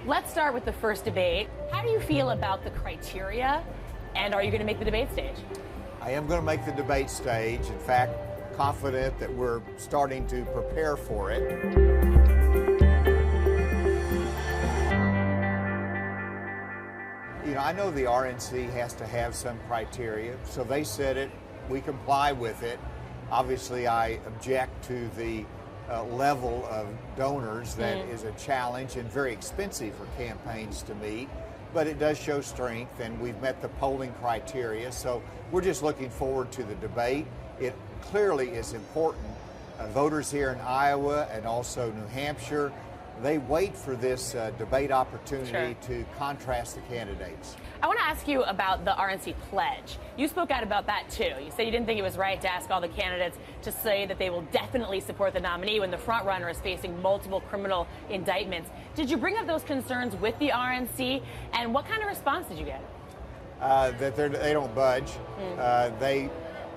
Let's start with the first debate. How do you feel about the criteria, and are you going to make the debate stage? I am going to make the debate stage. In fact, confident that we're starting to prepare for it. You know, I know the RNC has to have some criteria, so they said it, we comply with it. Obviously, I object to the level of donors that is a challenge and very expensive for campaigns to meet, but it does show strength, and we've met the polling criteria, so we're just looking forward to the debate. It clearly is important. Voters here in Iowa and also New Hampshire, they wait for this debate opportunity to contrast the candidates. I want to ask you about the RNC pledge. You spoke out about that too. You said you didn't think it was right to ask all the candidates to say that they will definitely support the nominee when the frontrunner is facing multiple criminal indictments. Did you bring up those concerns with the RNC, and what kind of response did you get? That they don't budge. They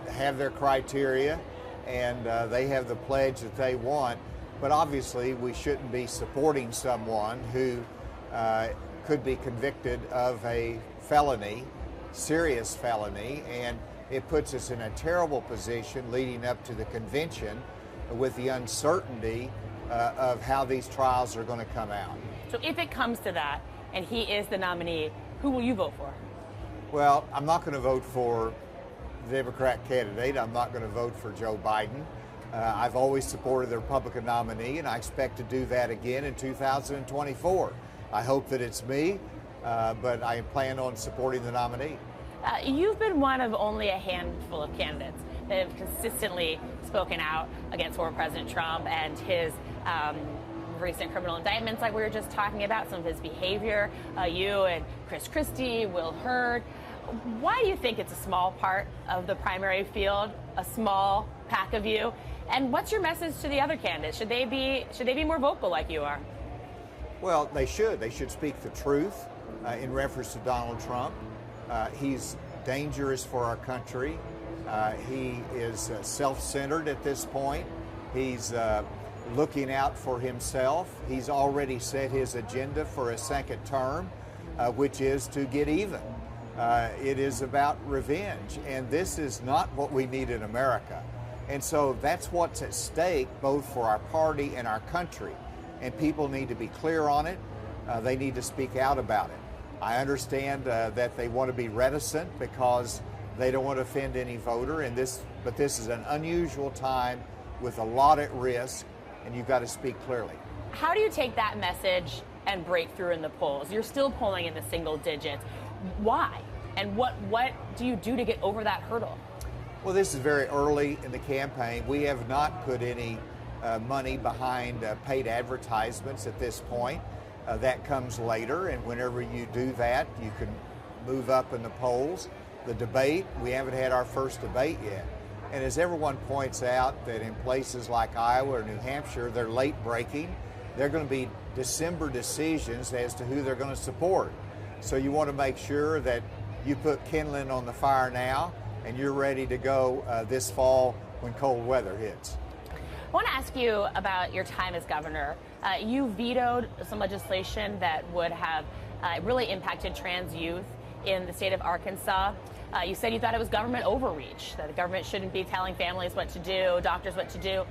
have their criteria, and they have the pledge that they want. But obviously, we shouldn't be supporting someone who could be convicted of a felony, serious felony, and it puts us in a terrible position leading up to the convention with the uncertainty of how these trials are going to come out. So if it comes to that, and he is the nominee, who will you vote for? Well, I'm not going to vote for the Democrat candidate. I'm not going to vote for Joe Biden. I've always supported the Republican nominee, and I expect to do that again in 2024. I hope that it's me, but I plan on supporting the nominee. You've been one of only a handful of candidates that have consistently spoken out against former President Trump and his recent criminal indictments like we were just talking about, some of his behavior. You and Chris Christie, Will Hurd. Why do you think it's a small part of the primary field, a small pack of you? And what's your message to the other candidates? Should they be more vocal like you are? Well, they should. They should speak the truth in reference to Donald Trump. He's dangerous for our country. He is self-centered at this point. He's looking out for himself. He's already set his agenda for a second term, which is to get even. It is about revenge, and this is not what we need in America. And so that's what's at stake, both for our party and our country. And people need to be clear on it. They need to speak out about it. I understand that they want to be reticent because they don't want to offend any voter. But this is an unusual time with a lot at risk, and you've got to speak clearly. How do you take that message and break through in the polls? You're still polling in the single digits. Why? And what do you do to get over that hurdle? Well, this is very early in the campaign. We have not put any money behind paid advertisements at this point. That comes later, and whenever you do that, you can move up in the polls. The debate, we haven't had our first debate yet. And as everyone points out, that in places like Iowa or New Hampshire, they're late breaking. They're going to be December decisions as to who they're going to support. So you want to make sure that you put kindling on the fire now, and you're ready to go this fall when cold weather hits. I want to ask you about your time as governor. You vetoed some legislation that would have really impacted trans youth in the state of Arkansas. You said you thought it was government overreach, that the government shouldn't be telling families what to do, doctors what to do.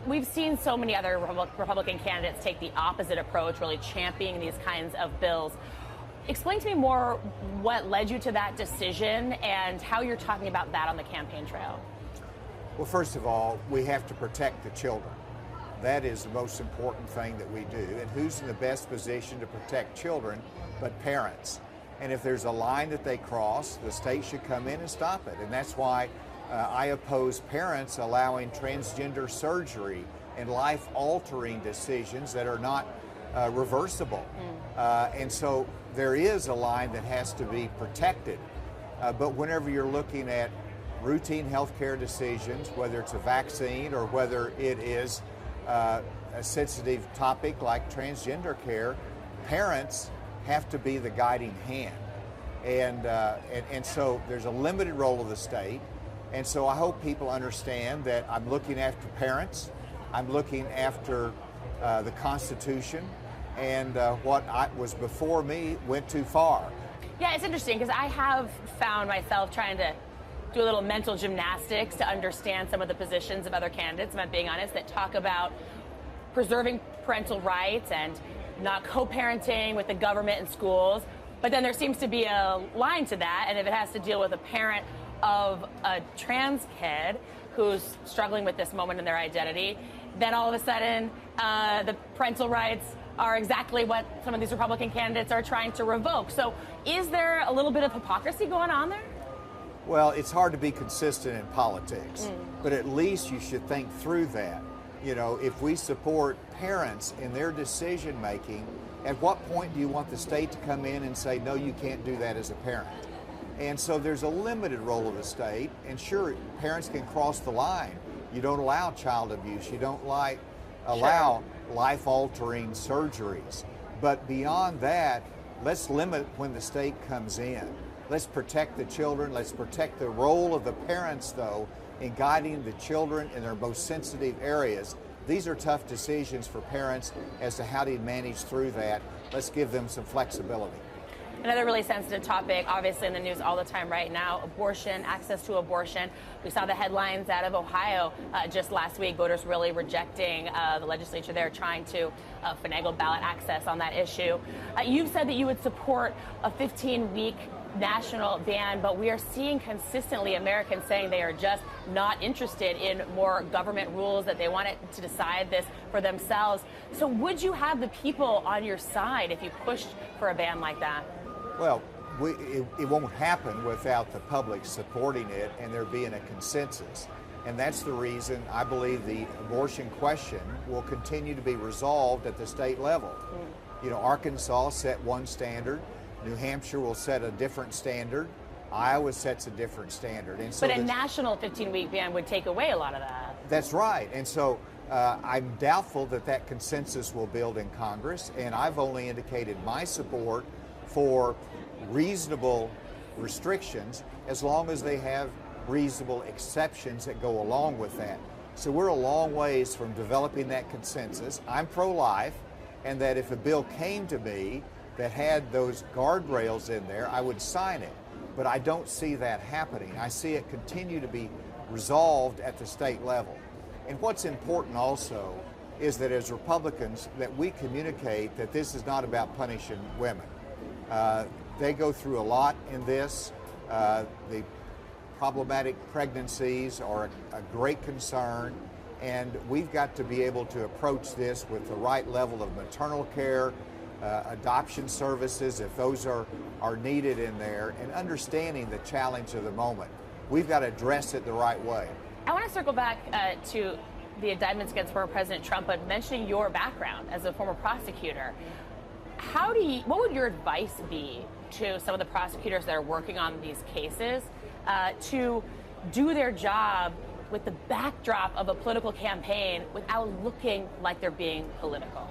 We've seen so many other Republican candidates take the opposite approach, really championing these kinds of bills. Explain to me more what led you to that decision and how you're talking about that on the campaign trail. Well, first of all, we have to protect the children. That is the most important thing that we do. And who's in the best position to protect children but parents? And if there's a line that they cross, the state should come in and stop it. And that's why I oppose parents allowing transgender surgery and life-altering decisions that are not reversible. And so there is a line that has to be protected. But whenever you're looking at routine health care decisions, whether it's a vaccine or whether it is a sensitive topic like transgender care, parents have to be the guiding hand. And so there's a limited role of the state. And so I hope people understand that I'm looking after parents. I'm looking after the Constitution. and what was before me went too far. Yeah, it's interesting because I have found myself trying to do a little mental gymnastics to understand some of the positions of other candidates, if I'm being honest, that talk about preserving parental rights and not co-parenting with the government and schools. But then there seems to be a line to that, and if it has to deal with a parent of a trans kid who's struggling with this moment in their identity, then all of a sudden the parental rights are exactly what some of these Republican candidates are trying to revoke. So is there a little bit of hypocrisy going on there? Well, it's hard to be consistent in politics, but at least you should think through that. You know, if we support parents in their decision making, at what point do you want the state to come in and say, no, you can't do that as a parent? And so there's a limited role of the state, and sure, parents can cross the line. You don't allow child abuse, you don't allow life-altering surgeries. But beyond that, let's limit when the state comes in. Let's protect the children, let's protect the role of the parents, though, in guiding the children in their most sensitive areas. These are tough decisions for parents as to how to manage through that. Let's give them some flexibility. Another really sensitive topic, obviously in the news all the time right now, abortion, access to abortion. We saw the headlines out of Ohio just last week, voters really rejecting the legislature there, trying to finagle ballot access on that issue. You've said that you would support a 15-week national ban, but we are seeing consistently Americans saying they are just not interested in more government rules, that they want it to decide this for themselves. So would you have the people on your side if you pushed for a ban like that? Well, it won't happen without the public supporting it and there being a consensus. And that's the reason I believe the abortion question will continue to be resolved at the state level. You know, Arkansas set one standard. New Hampshire will set a different standard. Iowa sets a different standard. And so but a national 15-week ban would take away a lot of that. That's right. And so I'm doubtful that that consensus will build in Congress. And I've only indicated my support for reasonable restrictions as long as they have reasonable exceptions that go along with that. So we're a long ways from developing that consensus. I'm pro-life, and that if a bill came to me that had those guardrails in there, I would sign it. But I don't see that happening. I see it continue to be resolved at the state level. And what's important also is that as Republicans, that we communicate that this is not about punishing women. They go through a lot in this. The problematic pregnancies are a great concern, and we've got to be able to approach this with the right level of maternal care, adoption services, if those are needed in there, and understanding the challenge of the moment. We've got to address it the right way. I want to circle back to the indictments against former President Trump, but mentioning your background as a former prosecutor. What would your advice be to some of the prosecutors that are working on these cases to do their job with the backdrop of a political campaign without looking like they're being political?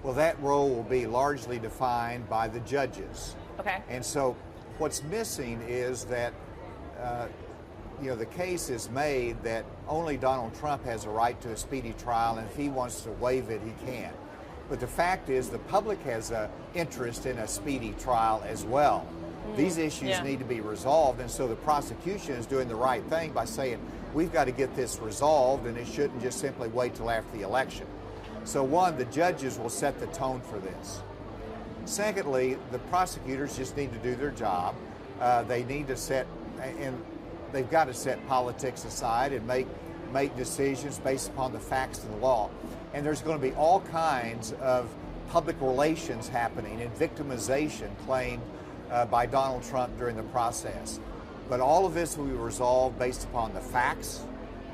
Well, that role will be largely defined by the judges. Okay. And so what's missing is that, the case is made that only Donald Trump has a right to a speedy trial, and if he wants to waive it, he can. But the fact is the public has an interest in a speedy trial as well. These issues need to be resolved, and so the prosecution is doing the right thing by saying, we've got to get this resolved, and it shouldn't just simply wait till after the election. So one, the judges will set the tone for this. Secondly, the prosecutors just need to do their job. They need to set, and they've got to set politics aside and make decisions based upon the facts and the law. And there's going to be all kinds of public relations happening and victimization claimed by Donald Trump during the process. But all of this will be resolved based upon the facts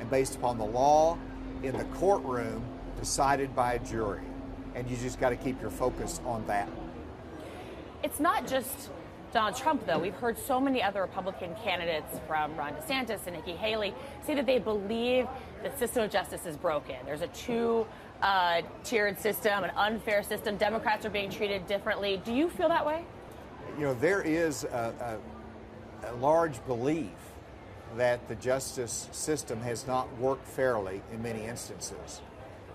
and based upon the law in the courtroom, decided by a jury. And you just got to keep your focus on that. It's not just Donald Trump, though. We've heard so many other Republican candidates, from Ron DeSantis and Nikki Haley, say that they believe the system of justice is broken. There's a two-tiered system, an unfair system. Democrats are being treated differently. Do you feel that way? You know, there is a large belief that the justice system has not worked fairly in many instances.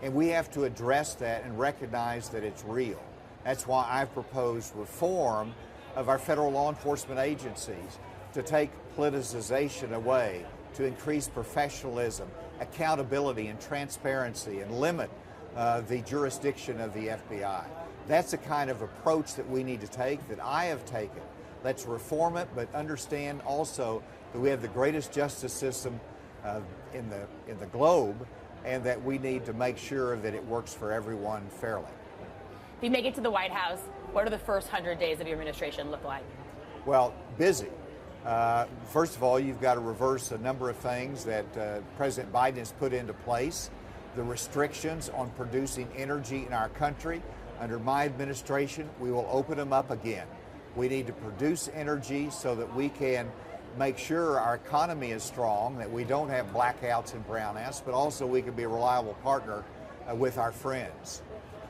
And we have to address that and recognize that it's real. That's why I've proposed reform of our federal law enforcement agencies to take politicization away, to increase professionalism, accountability, and transparency, and limit the jurisdiction of the FBI. That's the kind of approach that we need to take, that I have taken. Let's reform it, but understand also that we have the greatest justice system in the globe, and that we need to make sure that it works for everyone fairly. If you make it to the White House, what do the first 100 days of your administration look like? Well, busy. First of all, you've got to reverse a number of things that President Biden has put into place. The restrictions on producing energy in our country. Under my administration, we will open them up again. We need to produce energy so that we can make sure our economy is strong, that we don't have blackouts and brownouts, but also we can be a reliable partner with our friends.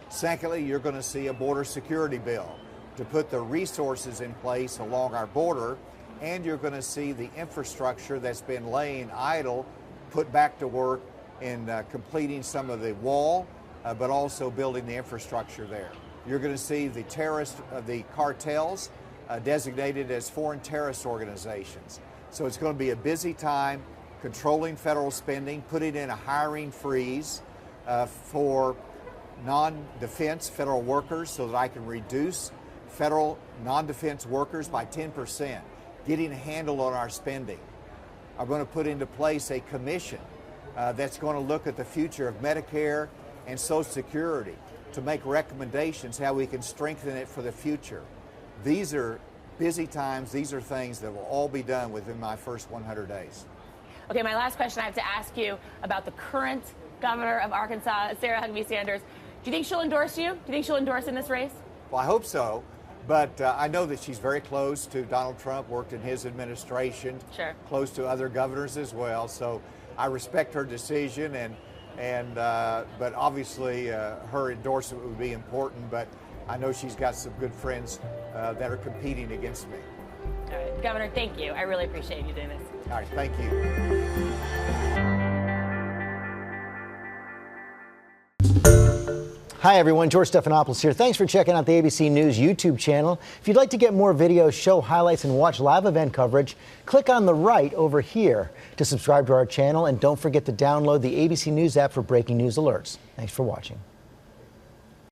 Secondly, you're going to see a border security bill to put the resources in place along our border, and you're going to see the infrastructure that's been laying idle put back to work in completing some of the wall, but also building the infrastructure there. You're going to see the the cartels designated as foreign terrorist organizations. So it's going to be a busy time controlling federal spending, putting in a hiring freeze for non-defense federal workers so that I can reduce federal non-defense workers by 10%, getting a handle on our spending. I'm going to put into place a commission that's going to look at the future of Medicare and Social Security to make recommendations how we can strengthen it for the future. These are busy times. These are things that will all be done within my first 100 days. Okay, my last question I have to ask you about the current governor of Arkansas, Sarah Huckabee Sanders. Do you think she'll endorse you? Do you think she'll endorse in this race? Well, I hope so, but I know that she's very close to Donald Trump, worked in his administration, sure, close to other governors as well. So I respect her decision, but obviously her endorsement would be important. But I know she's got some good friends that are competing against me. All right, Governor, thank you. I really appreciate you doing this. All right, thank you. Hi everyone, George Stephanopoulos here. Thanks for checking out the ABC News YouTube channel. If you'd like to get more videos, show highlights, and watch live event coverage, click on the right over here to subscribe to our channel, and don't forget to download the ABC News app for breaking news alerts. Thanks for watching.